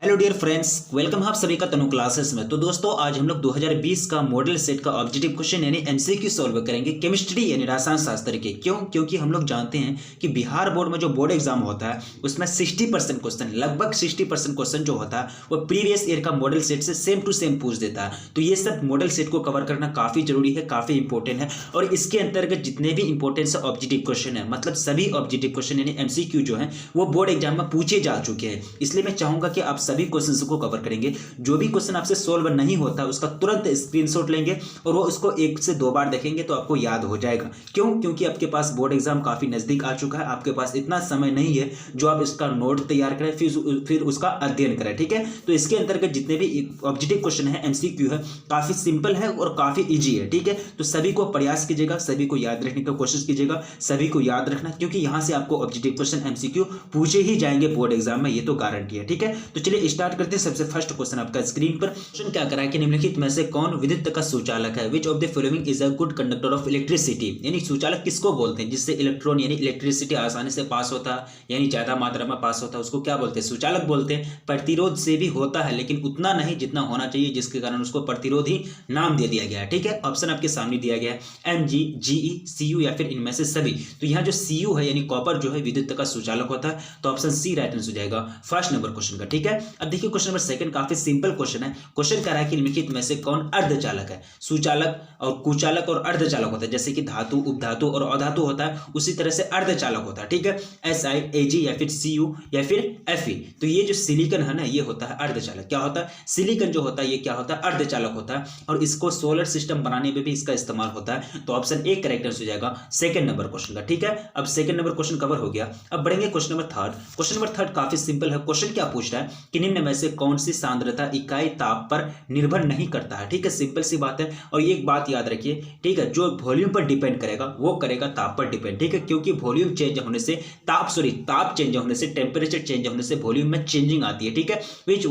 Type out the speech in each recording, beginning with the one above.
Hello dear friends, welcome आप सभी का तनु क्लासेस में। तो दोस्तों, आज हम लोग 2020 का मॉडल सेट का ऑब्जेक्टिव क्वेश्चन यानी एमसीक्यू सॉल्व करेंगे केमिस्ट्री यानी रसायन शास्त्र के। क्योंकि हम लोग जानते हैं कि बिहार बोर्ड में जो बोर्ड एग्जाम होता है उसमें 60% क्वेश्चन, लगभग 60% क्वेश्चन जो होता है वो प्रीवियस ईयर का मॉडल सेट से सेम टू सेम पूछ देता है। तो ये सब मॉडल सेट को कवर करना काफ़ी जरूरी है, काफ़ी इंपॉर्टेंट है। और इसके अंतर्गत जितने भी इंपॉर्टेंट ऑब्जेक्टिव क्वेश्चन है, मतलब सभी ऑब्जेक्टिव क्वेश्चन यानी एमसीक्यू जो है वो बोर्ड एग्जाम में पूछे जा चुके हैं। इसलिए मैं चाहूंगा कि आप सभी क्वेश्चंस को कवर करेंगे। जो भी क्वेश्चन आपसे सॉल्व नहीं होता उसका तुरंत स्क्रीनशॉट लेंगे और वो उसको 1 से 2 बार देखेंगे तो आपको याद हो जाएगा। क्योंकि आपके पास बोर्ड एग्जाम काफी नजदीक आ चुका है, आपके पास इतना समय नहीं है जो आप इसका नोट तैयार करें फिर उसका अध्ययन करें। ठीक है, तो इसके अंतर्गत जितने भी ऑब्जेक्टिव क्वेश्चन है, एमसीक्यू है, काफी सिंपल है और काफी इजी है। ठीक है, तो सभी को प्रयास कीजिएगा, सभी को याद रखने की कोशिश कीजिएगा, सभी को याद रखना, क्योंकि यहां से आपको ऑब्जेक्टिव क्वेश्चन एमसीक्यू पूछे ही जाएंगे बोर्ड एग्जाम में, ये तो गारंटी है। ठीक है, तो चलिए स्टार्ट करते हैं। सबसे फर्स्ट क्वेश्चन आपका स्क्रीन पर क्वेश्चन क्या करा है कि निम्नलिखित में से कौन विद्युत का सुचालक है? Which of the following is a good conductor of electricity? यानी सुचालक किसको बोलते हैं जिससे इलेक्ट्रॉन यानी इलेक्ट्रिसिटी आसानी से पास होता है, यानी ज्यादा मात्रा में पास होता है, उसको क्या बोलते हैं? सुचालक बोलते हैं। प्रतिरोध से भी होता है लेकिन उतना नहीं जितना होना चाहिए, जिसके कारण उसको प्रतिरोधी नाम दे दिया गया है। ठीक है, ऑप्शन आपके सामने दिया गया है एम जी, जीई, सीयू या फिर इनमें से सभी। तो यहाँ जो सीयू है यानी कॉपर जो है विद्युत का सुचालक होता है, तो ऑप्शन सी राइट आंसर हो जाएगा फर्स्ट नंबर क्वेश्चन का। ठीक है, अब देखिए क्वेश्चन नंबर सेकंड काफी सिंपल क्वेश्चन है। क्वेश्चन कह रहा है कि निम्नलिखित में से कौन अर्धचालक है? सुचालक और कुचालक और अर्धचालक होता है। जैसे कि धातु, उपधातु और अधातु होता है, उसी तरह से अर्धचालक होता है। ठीक है, एस आई, एजी या फिर सीयू या फिर एफई। तो ये जो सिलिकॉन है ना, ये होता है अर्धचालक। क्या होता है? सिलिकॉन जो होता है ये क्या होता है? अर्धचालक होता है, और इसको सोलर सिस्टम बनाने में भी इसका इस्तेमाल होता है। तो ऑप्शन ए करेक्ट आंसर हो जाएगा सेकंड नंबर क्वेश्चन का। ठीक है, अब सेकंड नंबर क्वेश्चन कवर हो गया। अब बढ़ेंगे question number third. Question number third काफी सिंपल है। क्वेश्चन क्या पूछ रहा है कि निम्न में से कौन सी सांद्रता इकाई ताप पर निर्भर नहीं करता है? ठीक है, सिंपल सी बात है। और ये एक बात याद रखिए, ठीक है, जो वॉल्यूम पर डिपेंड करेगा वो करेगा ताप पर डिपेंड। ठीक है, क्योंकि वॉल्यूम चेंज होने से ताप चेंज होने से, टेम्परेचर चेंज होने से वॉल्यूम में चेंजिंग आती है। ठीक है, which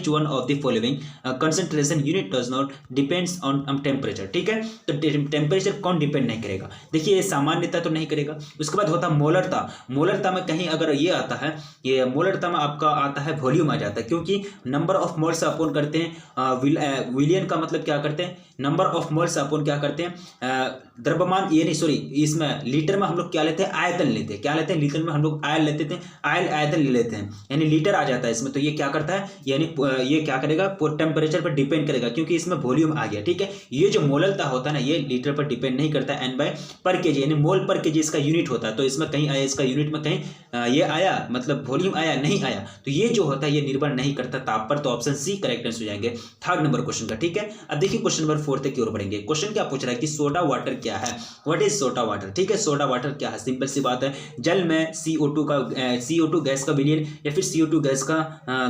one of the following concentration unit does not depends on temperature? ठीक है, तो टेम्परेचर कौन डिपेंड नहीं करेगा? देखिए, सामान्यता तो नहीं करेगा। उसके बाद होता मोलरता। मोलरता में कहीं अगर ये आता है, ये मोलरता में आपका आता है वॉल्यूम आ जाता है, क्योंकि नंबर ऑफ मोल्स अपॉन करते हैं विलियन का मतलब क्या करते हैं? नंबर ऑफ मोल्स अपॉन क्या करते हैं? द्रव्यमान, ये नहीं, सॉरी, इसमें लीटर में हम लोग क्या लेते हैं? आयतन लेते हैं। क्या लेते हैं? लीटर में हम लोग आयल लेते थे, आयतन ले लेते हैं, यानी लीटर आ जाता है इसमें। तो ये क्या करता है, यानी ये क्या करेगा? टेम्परेचर पर डिपेंड करेगा, क्योंकि इसमें वॉल्यूम आ गया। ठीक है, ये जो मोललता होता है ना, ये लीटर पर डिपेंड नहीं करता, एन बाय पर केजी, यानी मोल पर केजी इसका यूनिट होता है। तो इसमें कहीं आया, इसका यूनिट में कहीं ये आया, मतलब वॉल्यूम आया, नहीं आया। तो ये जो होता है ये निर्भर नहीं करता ताप पर। तो ऑप्शन सी करेक्ट आंसर हो जाएंगे थर्ड नंबर क्वेश्चन का। ठीक है, अब देखिए क्वेश्चन नंबर फोर्थ की ओर बढ़ेंगे। क्वेश्चन क्या पूछ रहा है कि सोडा वाटर क्या है? What is soda water? ठीक है, सोडा वाटर क्या है? सिंपल सी बात है, जल में CO2 गैस का विलयन, या फिर CO2 गैस का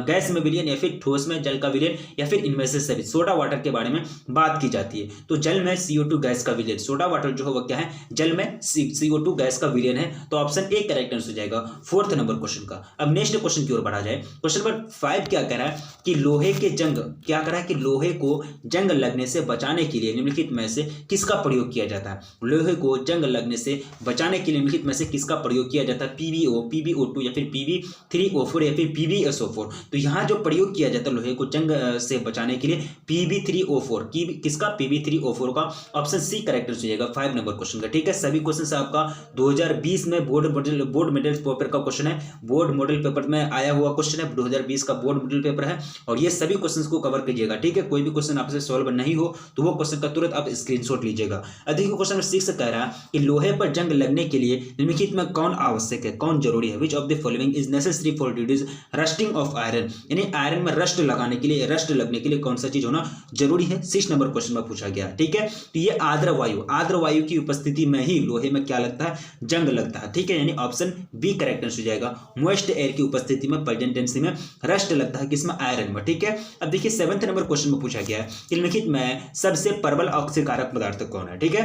गैस में विलयन, या फिर ठोस में जल का विलयन, या फिर इनमें से सभी। सोडा वाटर के बारे में बात की जाती है। तो जल में CO2 गैस का विलयन, सोडा वाटर जो है वो क्या है? जल में CO2 गैस का विलयन है। तो ऑप्शन ए करेक्ट आंसर हो जाएगा फोर्थ नंबर क्वेश्चन का। अब नेक्स्ट क्वेश्चन की ओर बढ़ा जाए। क्वेश्चन नंबर 5 क्या कह रहा है कि लोहे के जंग, क्या कह रहा है कि लोहे को जंग लगने से बचाने के लिए निम्नलिखित में से किसका प्रयोग किया जाता है? लोहे को जंग लगने से बचाने के लिए निम्नलिखित में से किसका प्रयोग किया जाता है? PbO2 या फिर Pb3O4 या फिर PbSO4। तो यहाँ जो प्रयोग किया जाता है लोहे को जंग से बचाने के लिए Pb3O4, किसका? Pb3O4 का। ऑप्शन सी करेक्ट हो जाएगा 5 नंबर क्वेश्चन का। ठीक है, सभी क्वेश्चन से आपका 2020 में बोर्ड मॉडल पेपर का क्वेश्चन है, बोर्ड मॉडल पेपर में आया हुआ क्वेश्चन है, 2020 का बोर्ड मॉडल पेपर है, और ये सभी क्वेश्चंस को कवर कीजिएगा। ठीक है, कोई भी क्वेश्चन आपसे सॉल्व नहीं हो तो वो क्वेश्चन का तुरंत आप स्क्रीनशॉट लीजिएगा। देखिए क्वेश्चन नंबर 6 कह रहा है कि लोहे पर जंग लगने के लिए निम्नलिखित में कौन आवश्यक है, कौन जरूरी है? Which of the following is necessary for reduce rusting of iron? यानी आयरन में रस्ट लगाने के लिए, रस्ट लगने के लिए कौन सा चीज होना जरूरी है? 6 नंबर क्वेश्चन में पूछा गया। ठीक है, तो ये आर्द्र वायु की उपस्थिति में ही लोहे में क्या लगता है? जंग लगता है। ठीक है, यानी ऑप्शन बी करेक्ट आंसर हो जाएगा। मॉइस्ट एयर की उपस्थिति में, प्रेजेंट टेंस में रस्ट लगता है, किसमें? आयरन में। ठीक है, अब देखिए 7th नंबर क्वेश्चन में पूछा गया है कि निम्नलिखित में सबसे प्रबल ऑक्सीकारक पदार्थ कौन है? ठीक है,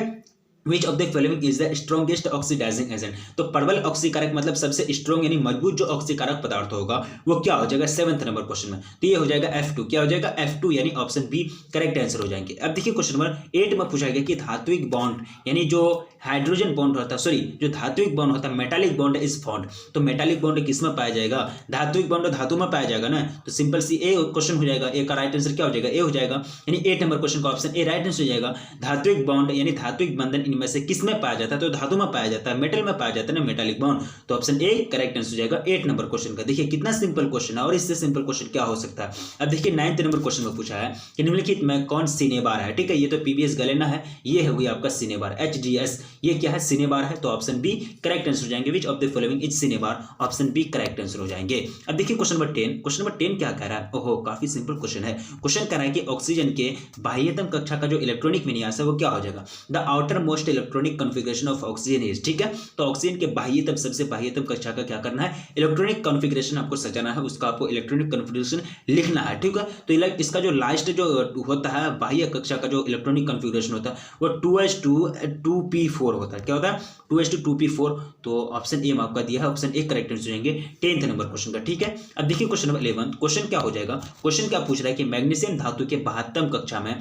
which of the following is the strongest oxidizing agent. तो प्रबल ऑक्सीकारक मतलब सबसे स्ट्रॉन्ग यानी मजबूत जो ऑक्सीकारक पदार्थ होगा वो क्या हो जाएगा 7th नंबर क्वेश्चन में, तो ये हो जाएगा F2। क्या हो जाएगा F2 यानी ऑप्शन बी करेक्ट आंसर हो जाएंगे। अब देखिए क्वेश्चन नंबर 8 में पूछा गया कि धात्विक बॉन्ड यानी जो हाइड्रोजन बॉन्ड होता है, सॉरी जो धात्विक बॉन्ड होता है मेटालिक बॉन्ड इज फाउंड। तो मेटालिक बॉन्ड किस में पाया जाएगा, धात्विक बॉन्ड धातु में पाया जाएगा ना, तो सिंपल सी ए क्वेश्चन हो जाएगा। ए का राइट आंसर क्या हो जाएगा, ए हो जाएगा, यानी 8 नंबर क्वेश्चन का ऑप्शन ए राइट आंसर हो जाएगा। धात्विक बॉन्ड यानी धात्विक बंधन इनमें से किस में पाया जाता है, तो धातु में पाया जाता है, मेटल में पाया जाता है ना मेटालिक बॉन्ड, तो ऑप्शन ए करेक्ट आंसर हो जाएगा 8 नंबर क्वेश्चन का। देखिए कितना सिंपल क्वेश्चन है, और इससे सिंपल क्वेश्चन क्या हो सकता है। अब देखिए 9th नंबर क्वेश्चन में पूछा है कि निम्नलिखित में कौन सिनेबार है, ठीक है, ये तो पीबीएस गलेना है, ये है हुई आपका सिनेबार HGS, ये क्या है सिनेबार है, तो ऑप्शन बी करेक्ट आंसर हो जाएंगे। Which of the following is cinnabar, option B correct answer हो जाएंगे। अब देखिए क्वेश्चन नंबर 10, क्वेश्चन नंबर 10 क्या कह रहा है, ओहो काफी सिंपल क्वेश्चन है। क्वेश्चन कह रहा है कि ऑक्सीजन के बाह्यतम कक्षा का जो इलेक्ट्रॉनिक विन्यास है वो क्या हो जाएगा, the outer most electronic configuration of oxygen is, ठीक है, तो ऑक्सीजन के बाह्यतम सबसे बाह्यतम कक्षा का क्या करना है, इलेक्ट्रॉनिक कॉन्फ़िगरेशन आपको सजाना है, उसका आपको इलेक्ट्रॉनिक कॉन्फ़िगरेशन लिखना है, ठीक है। तो इसका जो लास्ट जो होता है बाह्य कक्षा का जो इलेक्ट्रॉनिक कॉन्फ़िगरेशन होता है वो 2s2 2p4 होता है, क्या होता है 2s2 2p4, तो ऑप्शन ए में आपका दिया है, ऑप्शन ए करेक्ट आंसर हो जाएंगे 10th नंबर क्वेश्चन का, ठीक है। अब देखिए क्वेश्चन नंबर 11, क्वेश्चन क्या हो जाएगा, क्वेश्चन क्या पूछ रहा है कि मैग्नीशियम धातु के बाह्यतम कक्षा में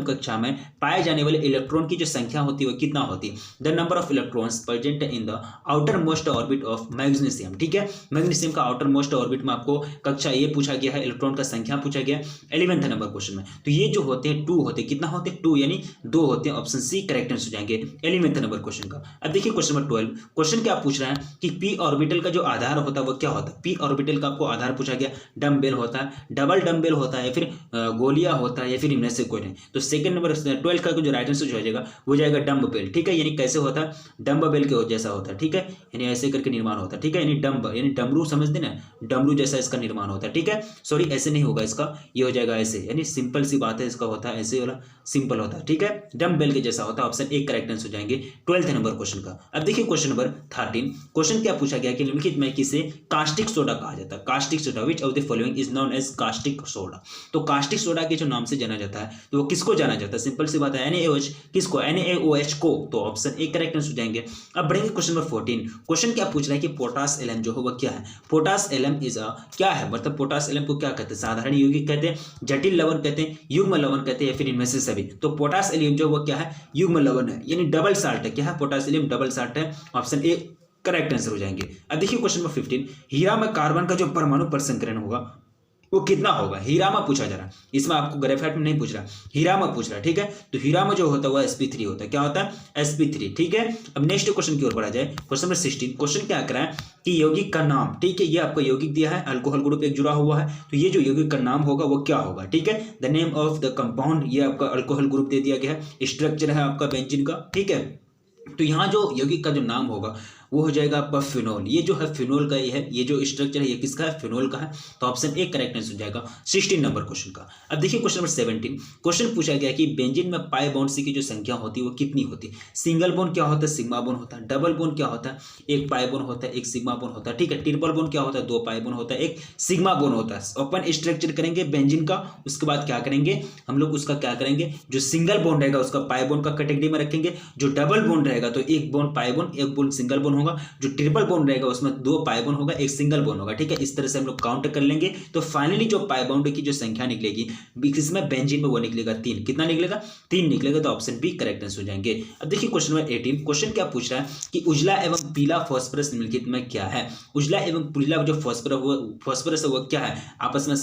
कक्षा में पाए जाने वाले इलेक्ट्रॉन की जो संख्या होती है वो कितना होती है, the number of electrons present in the outer most orbit of magnesium, ठीक है, मैग्नीशियम का आउटर मोस्ट ऑर्बिट में आपको कक्षा ये पूछा गया है, इलेक्ट्रॉन का संख्या पूछा गया 11th नंबर क्वेश्चन में, तो ये जो होते हैं 2 होते हैं, कितना होते हैं 2 यानी 2 होते हैं, ऑप्शन सी करेक्ट आंसर हो जाएंगे 11th नंबर क्वेश्चन का। अब देखिए क्वेश्चन नंबर 12, क्वेश्चन क्या पूछ रहा है कि पी ऑर्बिटल का जो आधार होता है वो क्या होता है, पी ऑर्बिटल का आपको आधार पूछा गया, डम्बेल होता है, डबल डम्बेल होता है, या फिर गोलियां होता है, या फिर इनमें से कोई नहीं, तो सेकंड नंबर 12 का जो राइट आंसर हो जाएगा वो जाएगा डम्बेल, ठीक है, यानी कैसे होता है डम्बेल के जैसा होता है, ठीक है, यानी ऐसे करके निर्माण होता है, ठीक है, यानी डम्ब यानी डमरू समझते ना, डमरू जैसा इसका निर्माण होता है, ठीक है, सॉरी ऐसे नहीं होगा इसका, ये हो जाएगा ऐसे, यानी सिंपल सी बात है, इसका होता है ऐसे वाला सिंपल होता है, ठीक है, डम्बेल के जैसा होता है, ऑप्शन ए करेक्ट आंसर हो जाएंगे 12th नंबर क्वेश्चन का। अब देखिए क्वेश्चन नंबर 13, क्वेश्चन क्या पूछा गया कि निम्नलिखित में किसे कास्टिक सोडा कहा जाता है, caustic soda, which of the following is known as caustic soda, तो कास्टिक सोडा के जो नाम से जाना जाता है तो वो किसको जाना जाता है, सिंपल सी बात है NaOH, किसको NaOH को, तो ऑप्शन ए करेक्ट आंसर हो जाएंगे। अब बढ़ेंगे क्वेश्चन नंबर 14, क्वेश्चन क्या पूछ रहा है कि पोटास एलएम जो होगा क्या है, पोटास एलएम इज अ क्या है, मतलब पोटास एलएम को क्या कहते हैं, साधारण यौगिक कहते हैं, जटिल लवण कहते हैं, युग्म लवण कहते हैं, या फिर इनमें से सभी, तो पोटास एलियम जो वो क्या है युग्म लवण है, यानी डबल साल्ट है, क्या है पोटासियम डबल साल्ट है, ऑप्शन ए करेक्ट आंसर हो जाएंगे। अब देखिए क्वेश्चन नंबर 15, हीरा में कार्बन का जो परमाणु परसंकरण होगा वो कितना होगा, हीरा में पूछा जा रहा है, इसमें आपको ग्रेफाइट में नहीं पूछ रहा, हीरा में पूछ रहा है, ठीक है, तो हीरा में जो होता है वो sp3 होता है, क्या होता है sp3, ठीक है। अब नेक्स्ट क्वेश्चन की ओर बढ़ा जाए, क्वेश्चन नंबर 16, क्वेश्चन क्या कर रहा है कि यौगिक का नाम, ठीक है, ये आपको यौगिक दिया है, अल्कोहल ग्रुप एक जुड़ा हुआ है, तो ये जो यौगिक का नाम होगा वो क्या होगा, ठीक है, the name of the compound, ये आपका अल्कोहल ग्रुप दे दिया गया है, स्ट्रक्चर है आपका बेंजीन का, ठीक है, तो यहाँ जो यौगिक का जो नाम होगा वो हो जाएगा आपका फिनोल, ये जो है फिनोल का ये है, ये जो स्ट्रक्चर है ये किसका है, फिनोल का है, तो ऑप्शन ए करेक्ट आंसर हो जाएगा 16 नंबर क्वेश्चन का। अब देखिए क्वेश्चन नंबर 17, क्वेश्चन पूछा गया कि बेंजीन में पाई बॉन्ड सी की जो संख्या होती है वो कितनी होती है, सिंगल बॉन्ड क्या होता है, सिग्मा बॉन्ड होता है, डबल बॉन्ड क्या होता है, एक पाई बॉन्ड होता है, एक सिग्मा बॉन्ड होता है, ठीक है, ट्रिपल बॉन्ड क्या होता है, 2 पाई बॉन्ड होता है, एक सिग्मा बॉन्ड होता है। ओपन स्ट्रक्चर करेंगे बेंजीन का, उसके बाद क्या करेंगे हम लोग, उसका क्या करेंगे, जो सिंगल बॉन्ड रहेगा उसका पाई बॉन्ड का कैटेगरी में रखेंगे, जो डबल बॉन्ड रहेगा तो एक बॉन्ड पाई बॉन्ड, एक बॉन्ड सिंगल बॉन्ड होगा, जो ट्रिपल बॉन्ड रहेगा उसमें 2 पाई बॉन्ड होगा, एक सिंगल बॉन्ड होगा, ठीक है, इस तरह से हम लोग काउंट कर लेंगे, तो फाइनली जो पाई बॉन्ड की जो संख्या निकलेगी इसमें बेंजीन में वो निकलेगा 3, कितना निकलेगा 3 निकलेगा, तो ऑप्शन बी करेक्ट आंसर हो जाएंगे। अब देखिए क्वेश्चन नंबर 18, क्वेश्चन क्या पूछ रहा है कि उजला एवं पीला फास्फोरस निम्नलिखित में क्या है, उजला एवं पीला जो फास्फोरस है वो क्या है, आपस में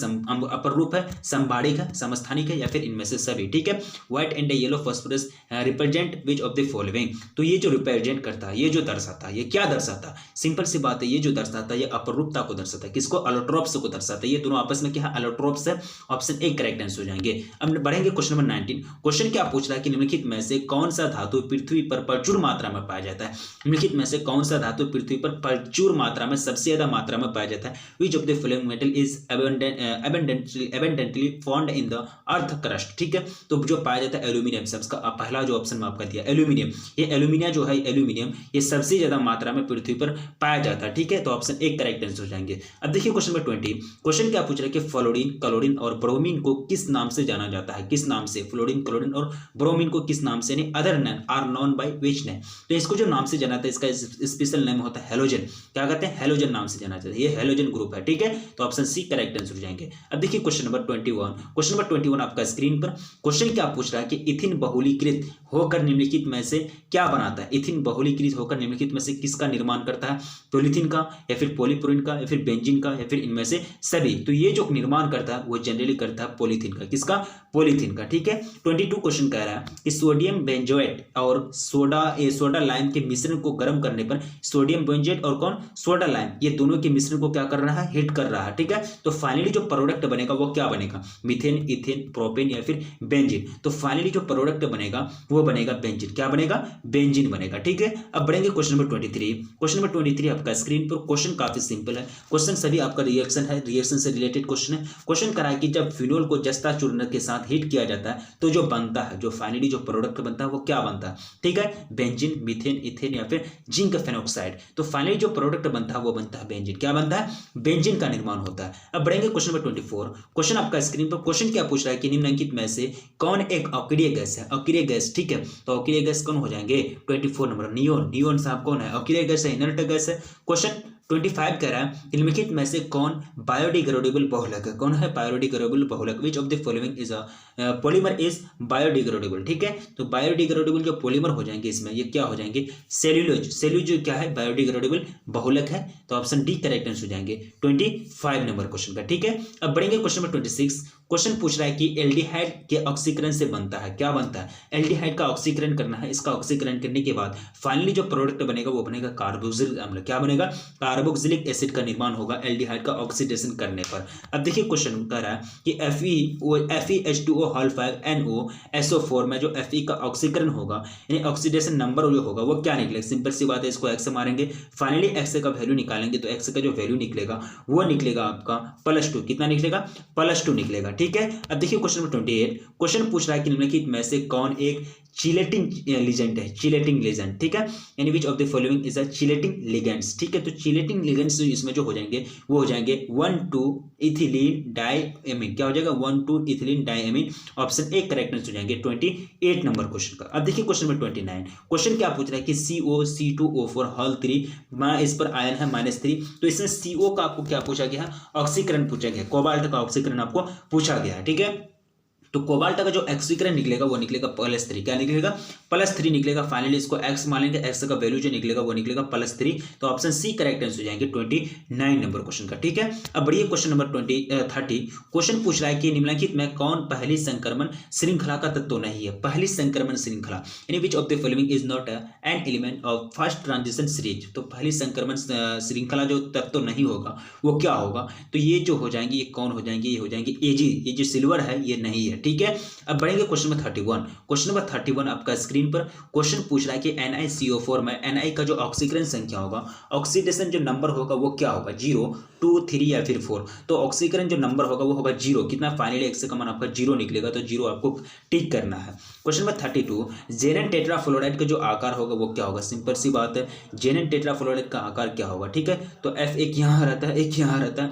अपर रूप है, संभाड़िक है, समस्थानिक है, या फिर इनमें से सभी, ठीक है। White and yellow phosphorus represent which of the following, तो ये जो रिप्रेजेंट करता है, ये जो दर्शाता है, ये क्या दर्शाता है, सिंपल सी बात है, ये जो दर्शाता है ये अपरूपता को दर्शाता है, किसको, एलोट्रोप्स को दर्शाता है, ये दोनों आपस में क्या है एलोट्रोप्स है, ऑप्शन ए करेक्ट आंसर हो जाएंगे। अब बढ़ेंगे क्वेश्चन नंबर 19, क्वेश्चन क्या पूछ रहा है कि निम्नलिखित में से कौन सा धातु पृथ्वी पर प्रचुर मात्रा में पाया जाता है, निम्नलिखित में से कौन सा धातु पृथ्वी पर प्रचुर मात्रा में सबसे ज्यादा मात्रा में पाया जाता है, which of the following metal is abundantly found in the earth crust, ठीक है, तो जो पाया जाता है एल्यूमिनियम, सबका पहला जो ऑप्शन में आपका दिया एल्यूमिनियम, ये एल्यूमिनियम जो है एल्यूमिनियम ये सबसे ज्यादा मात्रा में पृथ्वी पर पाया जाता है। ठीक है, तो ऑप्शन एक करेक्ट आंसर हो जाएंगे। अब देखिए क्वेश्चन नंबर 20। क्वेश्चन क्या पूछ रहा है कि फ्लोरीन, क्लोरीन और ब्रोमीन को किस नाम से जाना जाता है? किस नाम से? फ्लोरीन, क्लोरीन और ब्रोमीन को किस नाम से? यानी other name are known by which name? तो इसको जो नाम से जाना जाता है, इसका स्पेशल नेम होता है हेलोजन। क्या कहते हैं? हेलोजन नाम से जाना जाता है। ये हेलोजन ग्रुप है। ठीक है, तो ऑप्शन सी करेक्ट आंसर हो जाएंगे। अब देखिए क्वेश्चन नंबर 21। क्वेश्चन नंबर 21 आपका स्क्रीन पर। क्वेश्चन क्या पूछ रहा है कि इथिन बहुलीकृत होकर निम्नलिखित में से क्या बनाता है? इथिन बहुलीकृत होकर निम्नलिखित में से किसका निर्माण करता है? पॉलीथीन का, या फिर पॉलीप्रोइन का, या फिर बेंजीन का, या फिर इनमें से सभी? तो ये जो निर्माण करता है वो जनरली करता है पॉलीथीन का। किसका? पॉलीथीन का। ठीक है, 22 क्वेश्चन कह रहा है कि सोडियम बेंजोएट और सोडा लाइम के मिश्रण को गर्म करने पर सोडियम बेंजोएट और कौन? सोडा लाइम, ये दोनों के मिश्रण को क्या कर रहा है? हीट कर रहा है। ठीक है, तो फाइनली जो प्रोडक्ट बनेगा वो क्या बनेगा? मीथेन, इथेन, प्रोपेन या फिर बेंजीन? तो फाइनली जो प्रोडक्ट बनेगा वो बनेगा बेंजीन। क्या बनेगा? बेंजीन बनेगा। ठीक है, अब बढ़ेंगे क्वेश्चन नंबर 23। क्वेश्चन नंबर 23 आपका स्क्रीन पर। क्वेश्चन काफी सिंपल है। क्वेश्चन सभी आपका रिएक्शन है, रिएक्शन से रिलेटेड क्वेश्चन है। क्वेश्चन करा है कि जब फिनोल को जस्ता चूर्ण के साथ हीट किया जाता है तो जो बनता है, जो फाइनली जो प्रोडक्ट बनता है वो क्या बनता है? ठीक है, बेंजीन, मीथेन, इथेन या फिर जिंक फेनोक्साइड। तो फाइनली जो प्रोडक्ट बनता है वो बनता है बेंजीन। क्या बनता है? बेंजीन का निर्माण होता है। अब बढ़ेंगे क्वेश्चन नंबर 24। क्वेश्चन आपका स्क्रीन पर। क्वेश्चन क्या पूछ रहा है कि निम्नलिखित में से कौन एक अक्रिय गैस है? अक्रिय गैस। ठीक है, तो अक्रिय गैस कौन हो जाएंगे? 24 नंबर नियोन। नियोन साहब कौन है? अक्रिय गैस है, इनर्ट गैस है। क्वेश्चन 25 कह रहा है निम्नलिखित में से कौन बायोडिग्रेडेबल बहुलक है? कौन है बायोडिग्रेडेबल बहुलक? विच of the following is polymer is biodegradable? ठीक है, तो बायोडिग्रेडेबल जो पॉलीमर हो जाएंगे इसमें, ये क्या हो जाएंगे? सेल्यूलोज। सेल्यूलोज क्या है? बायोडिग्रेडेबल बहुलक है। तो ऑप्शन डी करेक्ट आंसर हो जाएंगे 25 नंबर क्वेश्चन का। ठीक है, अब बढ़ेंगे क्वेश्चन नंबर 26। क्वेश्चन पूछ रहा है कि एल्डिहाइड के ऑक्सीकरण से बनता है। क्या बनता है? एल्डिहाइड का ऑक्सीकरण करना है। इसका ऑक्सीकरण करने के बाद फाइनली जो प्रोडक्ट बनेगा वो बनेगा कार्बोक्सिलिक अम्ल। क्या बनेगा? कार्बोक्सिलिक एसिड का निर्माण होगा एल्डिहाइड का ऑक्सीडेशन करने पर। अब देखिए क्वेश्चन कह रहा है कि FeH2O5NO में जो Fe का ऑक्सीकरण होगा, यानी ऑक्सीडेशन नंबर जो होगा वो क्या निकलेगा? सिंपल सी बात है, इसको एक्स मारेंगे, फाइनली एक्स का वैल्यू निकालेंगे तो एक्स का जो वैल्यू निकलेगा वो निकलेगा आपका +2। कितना निकलेगा? +2 निकलेगा। ठीक है, अब देखिए क्वेश्चन नंबर 28। क्वेश्चन पूछ रहा है कि निम्नलिखित में से कौन एक चिलेटिंग लिगेंड है? Chelating ligand. ठीक है, यानी विच of the following is a chelating ligands? ठीक है, तो चिलेटिंग लिगेंड्स इसमें जो हो जाएंगे वो हो जाएंगे 1,2 इथिलीन डाइएमीन। क्या हो जाएगा? 1,2 ethylene diamine. Option A correct answer हो जाएंगे 28 नंबर क्वेश्चन का। अब देखिए क्वेश्चन नंबर 29। क्वेश्चन क्या पूछ रहा है कि COC2O4 इस पर आयन है -3। तो इसमें CO का आपको क्या पूछा गया है? ऑक्सीकरण पूछा गया, कोबाल्ट का ऑक्सीकरण आपको पूछा गया है। ठीक है, तो कोबाल्ट का जो ऑक्सीकरण निकलेगा वो निकलेगा +3। क्या निकलेगा? +3 निकलेगा। फाइनली इसको एक्स मानेंगे, एक्स का वैल्यू जो निकलेगा वो निकलेगा +3। तो ऑप्शन सी करेक्ट आंसर हो जाएंगे 29 नंबर क्वेश्चन का। ठीक है, अब बढ़िए क्वेश्चन नंबर 30। क्वेश्चन पूछ रहा है कि निम्नलिखित में कौन पहली संक्रमण श्रृंखला का तत्व नहीं है? पहली संक्रमण श्रृंखला, यानी विच of the following is not an element of first transition series? तो पहली संक्रमण श्रृंखला जो तत्व नहीं होगा वो क्या होगा? तो ये जो हो जाएंगे, ये कौन हो जाएंगे? ये हो जाएंगे एजी। ये जो सिल्वर है ये नहीं है। ठीक है, अब बढ़ेंगे क्वेश्चन नंबर 31। क्वेश्चन नंबर 31 आपका स्क्रीन पर। क्वेश्चन पूछ रहा है कि NiCO4 में Na का जो ऑक्सीकरण संख्या होगा, ऑक्सीडेशन जो नंबर होगा वो क्या होगा? 0, 2, 3 या फिर 4? तो ऑक्सीकरण जो नंबर होगा वो होगा 0। कितना? फाइनली एक्स का मान आपका 0 निकलेगा, तो 0 आपको टिक करना है। Question number 32। जेनन टेट्राफ्लोराइड का जो आकार होगा वो क्या होगा? सिंपल सी बात है, जेनन टेट्राफ्लोराइड का आकार क्या होगा? ठीक है, तो F एक यहाँ रहता है, एक यहाँ रहता है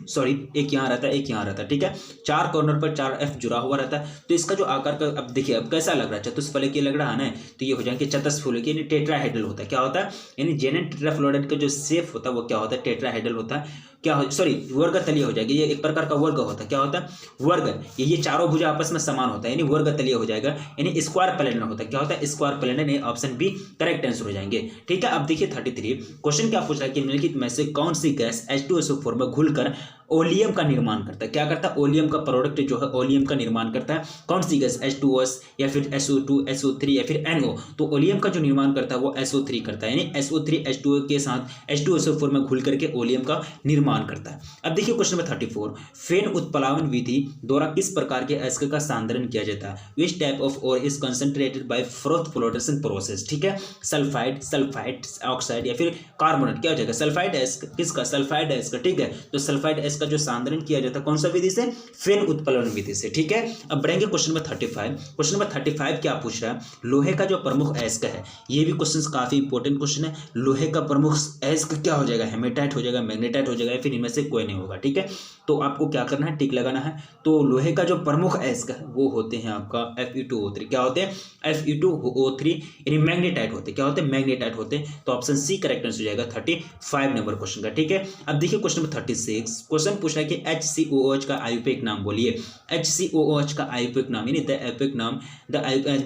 सॉरी एक यहाँ रहता है, एक यहाँ रहता है। ठीक है, 4 कॉर्नर पर 4 F जुड़ा हुआ रहता है। तो इसका जो आकार का, अब देखिए अब कैसा लग रहा है? चतुष्फलकीय लग रहा है ना, तो ये हो जाएंगे चतुष्फलकीय, यानी टेट्राहेड्रल होता है। क्या होता है? यानी जेनन टेट्राफ्लोराइड का जो शेप होता है वो क्या होता है? टेट्राहेड्रल होता है। क्या हो, सॉरी वर्ग तलीय हो जाएगा, ये एक प्रकार का वर्ग होता है। क्या होता है? वर्ग। ये चारों भुजा आपस में समान होता है, यानी वर्ग तलीय हो जाएगा, यानी स्क्वायर प्लेनर होता है। क्या होता है? Square planar. ये ऑप्शन बी करेक्ट आंसर हो जाएंगे। ठीक है, अब देखिए 33। क्वेश्चन क्या पूछ रहा है कि निम्नलिखित में से कौन सी गैस H2SO4 में घुलकर ओलियम का निर्माण करता है? क्या करता है? ओलियम का प्रोडक्ट जो है ओलियम का निर्माण करता है। कौन सी गैस? H2O या फिर SO2, SO3 या फिर NO? तो ओलियम का जो निर्माण करता है वो SO3 करता है, यानी SO3 H2O के साथ H2SO4 में घुल करके ओलियम का निर्माण निर्माण करता है। अब देखिए क्वेश्चन नंबर 34, फेन उत्प्लावन विधि द्वारा किस प्रकार के अयस्क का सांद्रण किया जाता है? Which type of ore is concentrated by froth flotation process. ठीक है, सल्फाइड, सल्फाइड ऑक्साइड या फिर कार्बोनेट, क्या हो जाएगा? सल्फाइड अयस्क, किसका? सल्फाइड अयस्क। ठीक है, तो सल्फाइड अयस्क का जो सांद्रण किया जाता है कौन सा विधि से? फेन उत्प्लावन विधि से। ठीक है, अब बढ़ेंगे क्वेश्चन नंबर 35। क्वेश्चन नंबर 35 क्या पूछ रहा है? लोहे का जो प्रमुख अयस्क है, ये भी क्वेश्चन काफी इंपॉर्टेंट क्वेश्चन है। लोहे का प्रमुख अयस्क क्या हो जाएगा? हेमेटाइट हो जाएगा, मैग्नेटाइट हो जाएगा, या फिर इनमें से कोई नहीं होगा। ठीक है, तो आपको क्या करना है? टिक लगाना है। तो लोहे का जो प्रमुख अयस्क है वो होते हैं आपका Fe2O3। क्या होते हैं? Fe2O3 यानी मैग्नेटाइट होते हैं। क्या होते हैं? मैग्नेटाइट होते हैं। तो ऑप्शन सी करेक्ट आंसर हो जाएगा 35 नंबर क्वेश्चन का। ठीक है, अब देखिए क्वेश्चन नंबर 36। क्वेश्चन पूछ रहा है कि HCOOH का आयुर्वेदिक नाम बोलिए। HCOOH का आयुर्वेदिक नाम यानी द आयुर्वेदिक नाम, the Ayurvedic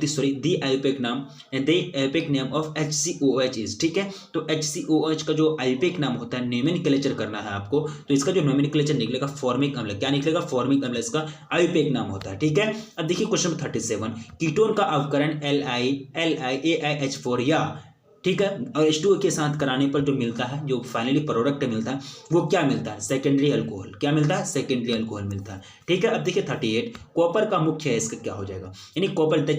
name of HCOOH is. ठीक है, तो HCOOH का जो आयुर्वेदिक नाम होता है, नोमेनक्लेचर करना है आपको। तो इसका जो नोमेनक्लेचर निकलेगा फॉर्मिक अम्ल। क्या निकलेगा? फॉर्मिक अम्ल इसका आयुर्वेदिक नाम होता है। ठीक है, अब देखिए क्वेश्चन नंबर 37, कीटोन का अवकरण LiAiH4 या, ठीक है, और H2O के साथ कराने पर जो मिलता है, जो फाइनली प्रोडक्ट मिलता है, वो क्या मिलता है? Secondary alcohol. क्या मिलता है? सेकेंडरी अल्कोहल मिलता है। ठीक है, अब देखिए 38, कॉपर का मुख्य अयस्क क्या हो जाएगा? यानी copper, the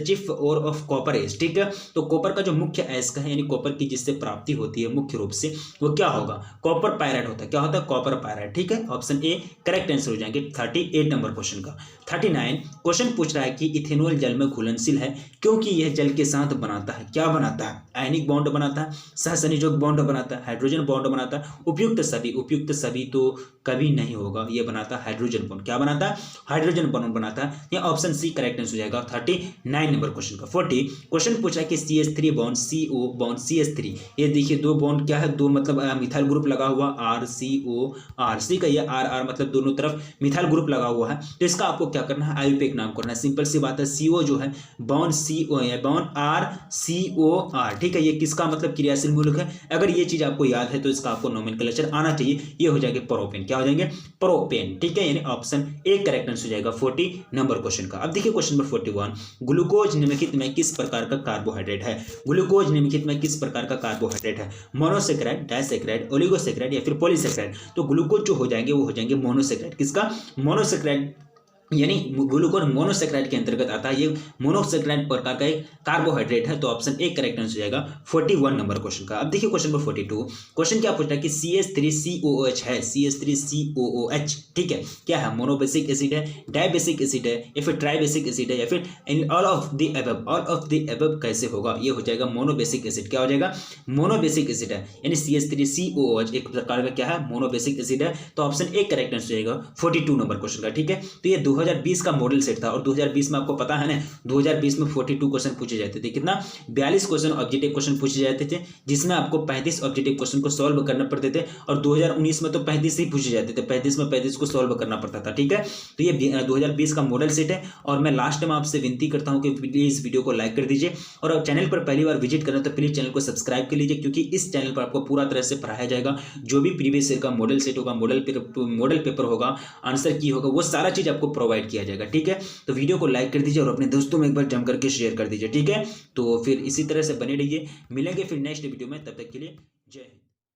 chief ore of copper is. ठीक है, तो कॉपर का जो मुख्य अयस्क है, यानी कॉपर की जिससे प्राप्ति होती है मुख्य रूप से, वो क्या होगा? कॉपर पायराइड होता है। क्या होता है? Copper pyrite. ठीक है, ऑप्शन ए करेक्ट आंसर हो जाएंगे 38 नंबर क्वेश्चन का। 39, क्वेश्चन पूछ रहा है कि इथेनॉल जल में घुलनशील है क्योंकि यह जल के साथ बनाता है। क्या बनाता है? आयनिक बॉन्ड बनाता है, सहसंयोजक बॉन्ड बनाता है, हाइड्रोजन बॉन्ड बनाता है, उपयुक्त सभी तो कभी नहीं होगा, ये बनाता है हाइड्रोजन बॉन्ड। क्या बनाता है? हाइड्रोजन बॉन्ड बनाता है। ये ऑप्शन सी करेक्ट आंसर हो जाएगा 39 नंबर क्वेश्चन का। 40, क्वेश्चन पूछा है कि CH3 bond CO bond CH3, ये देखिए दो बॉन्ड क्या है? दो मतलब मिथाइल ग्रुप लगा हुआ RCOR, सी का ये RR मतलब दोनों तरफ मिथाइल ग्रुप लगा हुआ है। तो इसका आपको क्या करना है? आयुर्वेदिक नाम करना है। सिंपल सी बात है, CO जो है बॉन्ड CO है, बॉन्ड RCOR। ठीक है, ये किसका मतलब क्रियाशील मूलक है? अगर ये चीज आपको याद है तो इसका आपको नोमेनक्लेचर आना चाहिए। ये हो जाएगा प्रोपेन। क्या हो जाएंगे? प्रोपेन। ठीक है, यानी ऑप्शन ए करेक्ट आंसर हो जाएगा 40 नंबर क्वेश्चन का। अब देखिए क्वेश्चन नंबर 41, ग्लूकोज निम्नलिखित में किस प्रकार का कार्बोहाइड्रेट है? ग्लूकोज निम्नलिखित में किस प्रकार का कार्बोहाइड्रेट है? मोनोसेक्राइड, डाइसेक्राइड, ओलिगोसेक्राइड या फिर पॉलीसेक्राइड? तो ग्लूकोज जो हो जाएंगे वो हो जाएंगे मोनोसेक्राइड। किसका? मोनोसेक्राइड, यानी ग्लूकोज मोनोसेक्राइड के अंतर्गत आता है। ये मोनोसेक्राइड प्रकार का एक कार्बोहाइड्रेट है। तो ऑप्शन ए करेक्ट आंसर हो जाएगा 41 नंबर क्वेश्चन का। अब देखिए क्वेश्चन नंबर 42, क्वेश्चन क्या पूछता है कि CH3COOH है, CH3COOH, ठीक है, क्या है? मोनोबेसिक एसिड है, डाइबेसिक एसिड है या फिर ट्राइबेसिक एसिड है या फिर all of the above? All of the above कैसे होगा? ये हो जाएगा मोनोबेसिक एसिड। क्या हो जाएगा? मोनोबेसिक एसिड है, यानी CH3COOH एक प्रकार का क्या है? मोनोबेसिक एसिड है। तो ऑप्शन ए करेक्ट आंसर हो जाएगा 42 नंबर क्वेश्चन का। ठीक है, तो ये 2020 का मॉडल सेट था और 2020 में आपको पता है ना, 2020 में 42 क्वेश्चन पूछे जाते थे। कितना? 42 क्वेश्चन ऑब्जेक्टिव क्वेश्चन पूछे जाते थे, जिसमें आपको 35 ऑब्जेक्टिव क्वेश्चन को सॉल्व करना पड़ते थे। और 2019 में तो 35 ही पूछे जाते थे, 35 में 35 को सॉल्व करना पड़ता था। ठीक है, तो ये 2020 का मॉडल सेट है। और मैं लास्ट टाइम आपसे विनती करता हूँ कि प्लीज वीडियो को लाइक कर दीजिए, और चैनल पर पहली बार विजिट करें तो प्लीज चैनल को सब्सक्राइब कर लीजिए, क्योंकि इस चैनल पर आपको पूरा तरह से पढ़ाया जाएगा। जो भी प्रीवियस ईयर का मॉडल सेट होगा, मॉडल पेपर होगा, आंसर की होगा, वो सारा चीज आपको प्रोवाइड किया जाएगा। ठीक है, तो वीडियो को लाइक कर दीजिए और अपने दोस्तों में एक बार जम करके शेयर कर दीजिए। ठीक है, तो फिर इसी तरह से बने रहिए, मिलेंगे फिर नेक्स्ट वीडियो में, तब तक के लिए जय हिंद।